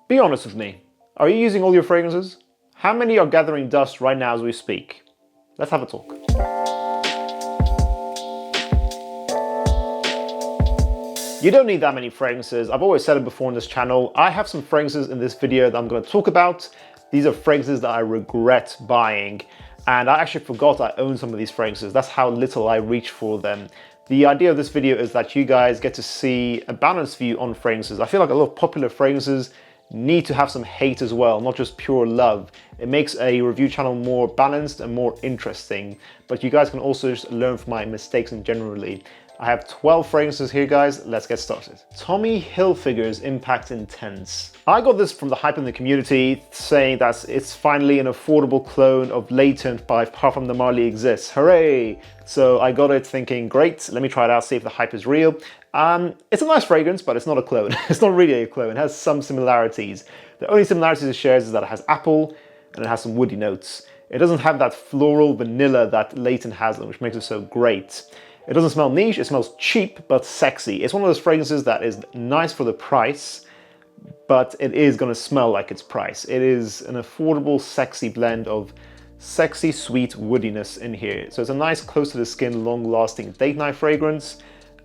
Be honest with me. Are you using all your fragrances? How many are gathering dust right now as we speak? Let's have a talk. You don't need that many fragrances. I've always said it before on this channel. I have some fragrances in this video that I'm going to talk about. These are fragrances that I regret buying. And I actually forgot I own some of these fragrances. That's how little I reach for them. The idea of this video is that you guys get to see a balanced view on fragrances. I feel like a lot of popular fragrances need to have some hate as well, not just pure love. It makes a review channel more balanced and more interesting, but you guys can also just learn from my mistakes in generally. I have 12 fragrances here, guys. Let's get started. Tommy Hilfiger's Impact Intense. I got this from the hype in the community saying that it's finally an affordable clone of Latent by Parfum that Marley exists. Hooray! So I got it thinking, great, let me try it out, see if the hype is real. It's a nice fragrance, but it's not a clone. It's not really a clone. It has some similarities. The only similarities it shares is that it has apple and it has some woody notes. It doesn't have that floral vanilla that Latent has, which makes it so great. It doesn't smell niche, it smells cheap but sexy. It's one of those fragrances that is nice for the price, but it is gonna smell like its price. It is an affordable, sexy blend of sexy, sweet woodiness in here. So it's a nice, close to the skin, long-lasting date night fragrance.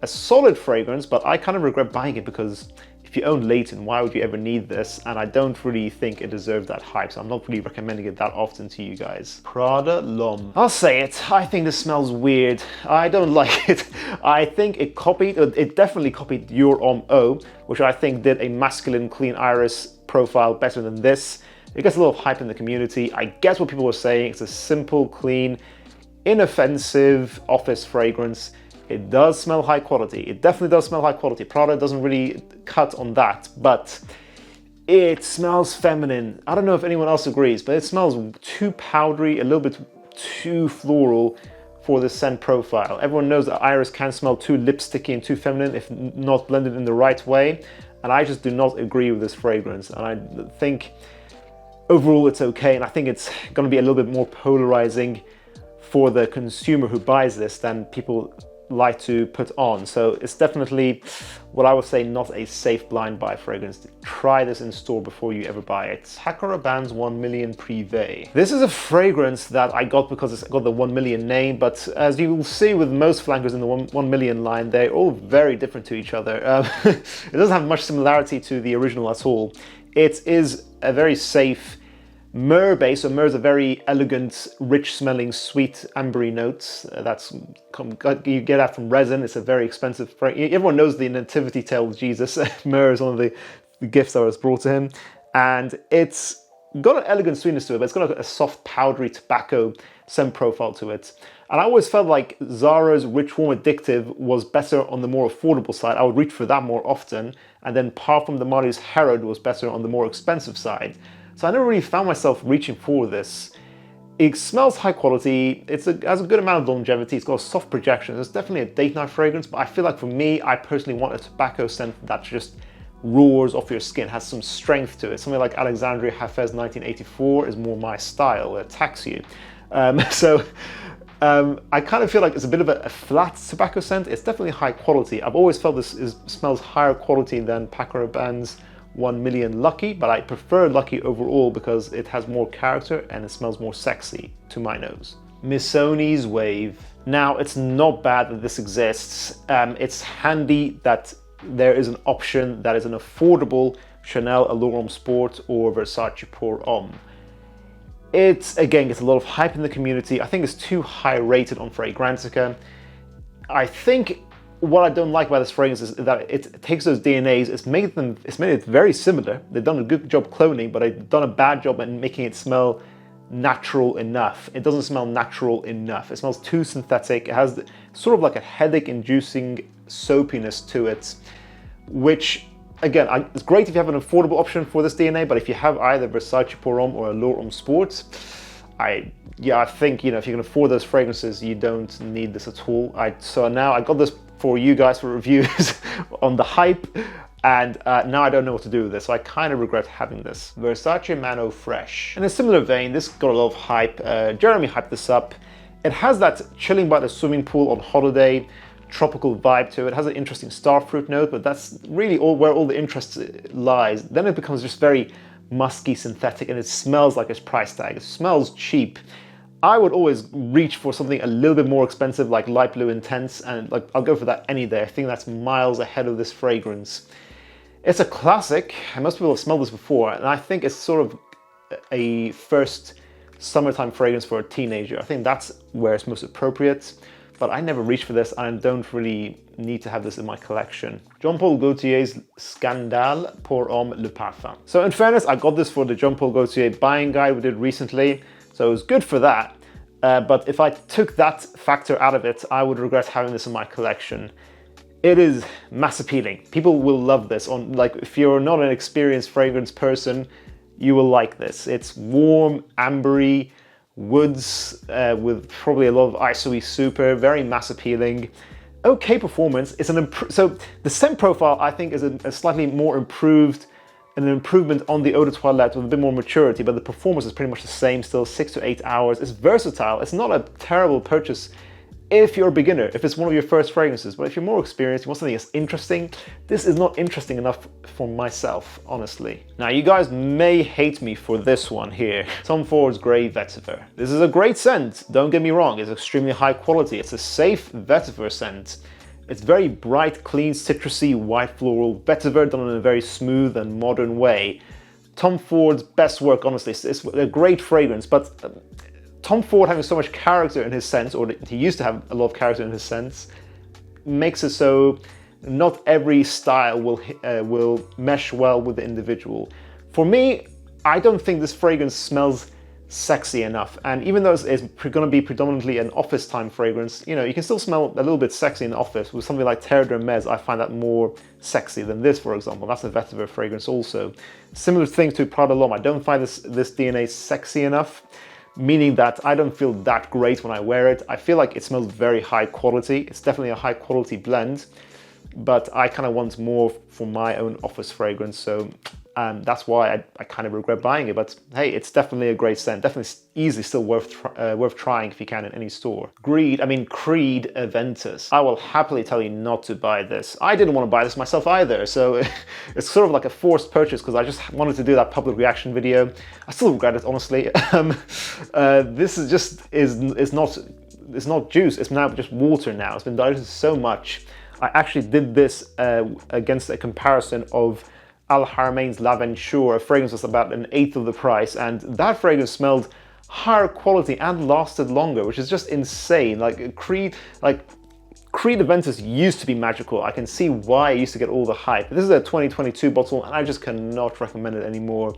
A solid fragrance, but I kind of regret buying it because if you own Latent, why would you ever need this? And I don't really think it deserves that hype, so I'm not really recommending it that often to you guys. Prada L'Homme. I'll say it, I think this smells weird. I don't like it. I think it definitely copied Your Homme Eau, which I think did a masculine, clean iris profile better than this. It gets a lot of hype in the community. I guess what people were saying, it's a simple, clean, inoffensive office fragrance. It does smell high quality. It definitely does smell high quality. Prada doesn't really cut on that, but it smells feminine. I don't know if anyone else agrees, but it smells too powdery, a little bit too floral for the scent profile. Everyone knows that iris can smell too lipsticky and too feminine if not blended in the right way, and I just do not agree with this fragrance. And I think overall it's okay, and I think it's going to be a little bit more polarizing for the consumer who buys this than people like to put on. So it's definitely what I would say not a safe blind buy fragrance. Try this in store before you ever buy it. Hakara Rabanne's 1 Million Privé. This is a fragrance that I got because it's got the 1 million name, but as you will see with most flankers in the 1 million line, they're all very different to each other. It doesn't have much similarity to the original at all. It is a very safe myrrh base, so myrrh is a very elegant, rich smelling, sweet ambery notes. You get that from resin. It's a very expensive fragrance. Everyone knows the nativity tale of Jesus. Myrrh is one of the gifts that was brought to him. And it's got an elegant sweetness to it, but it's got a soft, powdery tobacco scent profile to it. And I always felt like Zara's Rich Warm Addictive was better on the more affordable side. I would reach for that more often. And then Parfum de Marly's Herod was better on the more expensive side. So I never really found myself reaching for this. It smells high quality, has a good amount of longevity, it's got a soft projection. It's definitely a date night fragrance, but I feel like for me, I personally want a tobacco scent that just roars off your skin, has some strength to it. Something like Alexandria Hafez 1984 is more my style, it attacks you. I kind of feel like it's a bit of a flat tobacco scent. It's definitely high quality. I've always felt this smells higher quality than Paco Rabanne's 1 Million Lucky, but I prefer Lucky overall because it has more character and it smells more sexy to my nose. Missoni Wave. Now, it's not bad that this exists. It's handy that there is an option that is an affordable Chanel Allure Homme Sport or Versace Pour Homme. It, again, gets a lot of hype in the community. I think it's too high rated on Fragrantica. I think what I don't like about this fragrance is that it takes those DNAs, it's made it very similar. They've done a good job cloning, but they've done a bad job at making it smell natural enough. It doesn't smell natural enough. It smells too synthetic. It has sort of like a headache-inducing soapiness to it, which, again, it's great if you have an affordable option for this DNA, but if you have either Versace Pour Homme or Allure Homme Sport, I think, if you can afford those fragrances, you don't need this at all. So now I got this for you guys for reviews on the hype, and now I don't know what to do with this, so I kind of regret having this. Versace Man Eau Fraiche. In a similar vein, this got a lot of hype. Jeremy hyped this up. It has that chilling by the swimming pool on holiday, tropical vibe to it. It has an interesting starfruit note, but that's really where all the interest lies. Then it becomes just very musky, synthetic, and it smells like its price tag. It smells cheap. I would always reach for something a little bit more expensive, like light blue intense, and like I'll go for that any day. I think that's miles ahead of this fragrance. It's a classic, and most people have smelled this before, and I think it's sort of a first summertime fragrance for a teenager. I think that's where it's most appropriate, but I never reach for this, and I don't really need to have this in my collection. Jean Paul Gaultier's Scandale pour Homme le Parfum. So in fairness, I got this for the Jean Paul Gaultier buying guide we did recently, so it was good for that. But if I took that factor out of it, I would regret having this in my collection. It is mass appealing. People will love this. If you're not an experienced fragrance person, you will like this. It's warm, ambery, woods with probably a lot of ISO-y super, very mass appealing. Okay performance. It's so the scent profile I think is a slightly more improved, an improvement on the Eau de Toilette with a bit more maturity, but the performance is pretty much the same still, 6 to 8 hours. It's versatile. It's not a terrible purchase if you're a beginner, if it's one of your first fragrances, but if you're more experienced, you want something that's interesting, this is not interesting enough for myself, honestly. Now, you guys may hate me for this one here. Tom Ford's Grey Vetiver. This is a great scent, don't get me wrong, it's extremely high quality. It's a safe vetiver scent. It's very bright, clean, citrusy, white floral vetiver done in a very smooth and modern way. Tom Ford's best work, honestly. It's a great fragrance, but Tom Ford having so much character in his scents, or he used to have a lot of character in his scents, makes it so not every style will mesh well with the individual. For me, I don't think this fragrance smells sexy enough, and even though it's going to be predominantly an office time fragrance, you know, you can still smell a little bit sexy in the office. With something like Terre d'Hermès, I find that more sexy than this, for example. That's a vetiver fragrance also. Similar thing to Prada L'Homme, I don't find this DNA sexy enough, meaning that I don't feel that great when I wear it. I feel like it smells very high quality. It's definitely a high quality blend, but I kind of want more for my own office fragrance, so that's why I kind of regret buying it. But hey, it's definitely a great scent, definitely easily still worth trying if you can in any store. Creed Aventus. I will happily tell you not to buy this. I didn't want to buy this myself either, so it's sort of like a forced purchase because I just wanted to do that public reaction video. I still regret it, honestly. This is just it's not juice. It's now just water now. It's been diluted so much. I actually did this against a comparison of Al Haramain's L'Aventure, a fragrance that's about 1/8 of the price, and that fragrance smelled higher quality and lasted longer, which is just insane. Like Creed Aventus used to be magical. I can see why it used to get all the hype. This is a 2022 bottle, and I just cannot recommend it anymore.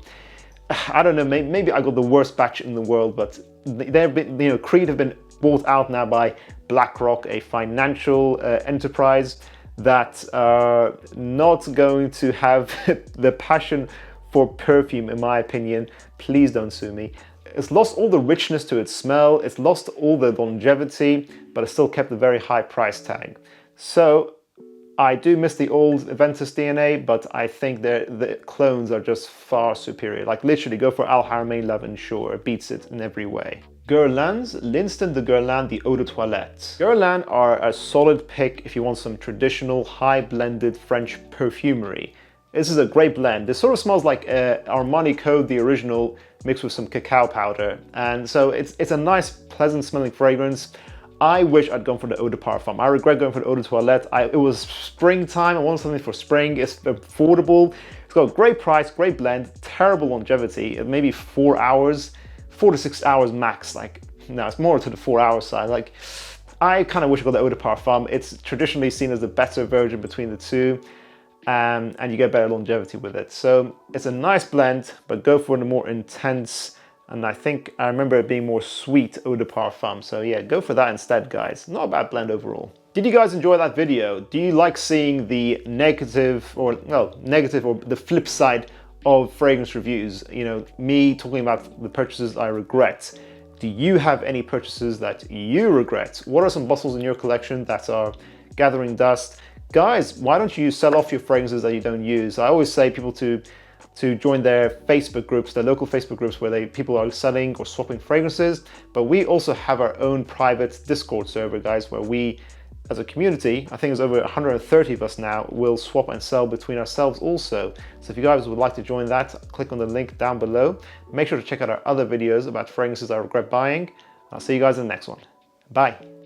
I don't know, maybe I got the worst batch in the world, but they've been, you know, Creed have been bought out now by BlackRock, a financial enterprise that are not going to have the passion for perfume, in my opinion. Please don't sue me. It's lost all the richness to its smell, it's lost all the longevity, but it still kept a very high price tag. So I do miss the old Aventus DNA, but I think the clones are just far superior. Like literally go for Al Haramain L'Aventure, it beats it in every way. Guerlain's L'Instant de Guerlain, the Eau de Toilette. Guerlain are a solid pick if you want some traditional high blended French perfumery. This is a great blend. This sort of smells like Armani Code, the original, mixed with some cacao powder. And so it's a nice, pleasant smelling fragrance. I wish I'd gone for the Eau de Parfum. I regret going for the Eau de Toilette. It was springtime, I wanted something for spring. It's affordable, it's got a great price, great blend, terrible longevity, maybe 4 hours. 4 to 6 hours max. Like, no, it's more to the 4 hour side. Like, I kind of wish I got the Eau de Parfum. It's traditionally seen as the better version between the two, and you get better longevity with it. So it's a nice blend, but go for the more intense, and I think I remember it being more sweet Eau de Parfum. So yeah, go for that instead, guys. Not a bad blend overall. Did you guys enjoy that video? Do you like seeing the negative or the flip side of fragrance reviews? You know, me talking about the purchases I regret. Do you have any purchases that you regret? What are some bottles in your collection that are gathering dust? Guys, why don't you sell off your fragrances that you don't use? I always say people to join their Facebook groups, their local Facebook groups where people are selling or swapping fragrances, but we also have our own private Discord server, guys, where we as a community, I think there's over 130 of us now, will swap and sell between ourselves also. So if you guys would like to join that, click on the link down below. Make sure to check out our other videos about fragrances I regret buying. I'll see you guys in the next one. Bye.